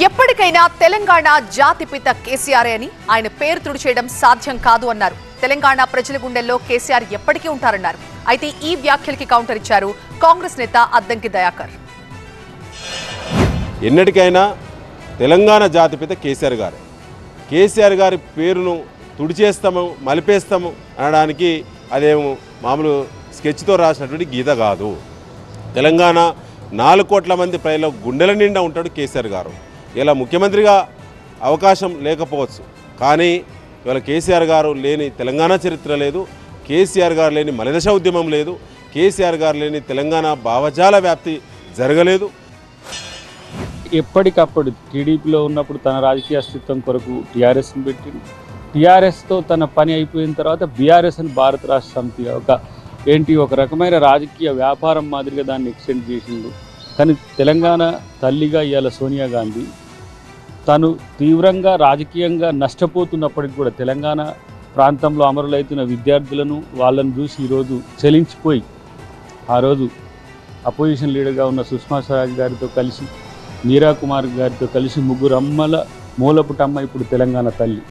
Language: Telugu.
ఎప్పటికైనా తెలంగాణ జాతిపిత కేసీఆర్ అని ఆయన పేరు తుడిచేయడం సాధ్యం కాదు అన్నారు. తెలంగాణ ప్రజల గుండెల్లో కేసీఆర్ ఎప్పటికీ ఉంటారన్నారు. అయితే ఈ వ్యాఖ్యలకి కౌంటర్ ఇచ్చారు కాంగ్రెస్ నేత అద్దంకి దయాకర్. ఎన్నటికైనా తెలంగాణ జాతిపిత కేసీఆర్ గారు. కేసీఆర్ గారి పేరును తుడిచేస్తాము మలిపేస్తాము అనడానికి అదేమో మామూలు స్కెచ్తో రాసినటువంటి గీత కాదు. తెలంగాణ 4 కోట్ల మంది ప్రజల గుండెల నిండా ఉంటాడు కేసీఆర్ గారు. ఇలా ముఖ్యమంత్రిగా అవకాశం లేకపోవచ్చు, కానీ ఇవాళ కేసీఆర్ గారు లేని తెలంగాణ చరిత్ర లేదు, కేసీఆర్ గారు లేని మలిదశ ఉద్యమం లేదు, కేసీఆర్ గారు లేని తెలంగాణ భావజాల వ్యాప్తి జరగలేదు. ఎప్పటికప్పుడు టీడీపీలో ఉన్నప్పుడు తన రాజకీయ అస్తిత్వం కొరకు టీఆర్ఎస్ని పెట్టింది. టీఆర్ఎస్తో తన పని అయిపోయిన తర్వాత బీఆర్ఎస్ అని భారత రాష్ట్ర సమితి ఒక రకమైన రాజకీయ వ్యాపారం మాదిరిగా దాన్ని ఎక్స్టెండ్ చేసిండు. కానీ తెలంగాణ తల్లిగా ఇవాళ సోనియా గాంధీ తను తీవ్రంగా రాజకీయంగా నష్టపోతున్నప్పటికి కూడా తెలంగాణ ప్రాంతంలో అమరులవుతున్న విద్యార్థులను వాళ్ళను చూసి ఈరోజు చలించిపోయి ఆ రోజు అపోజిషన్ లీడర్గా ఉన్న సుష్మా స్వరాజ్ గారితో కలిసి మీరా కుమార్ గారితో కలిసి 3 అమ్మల మూలపుటమ్మ ఇప్పుడు తెలంగాణ తల్లి.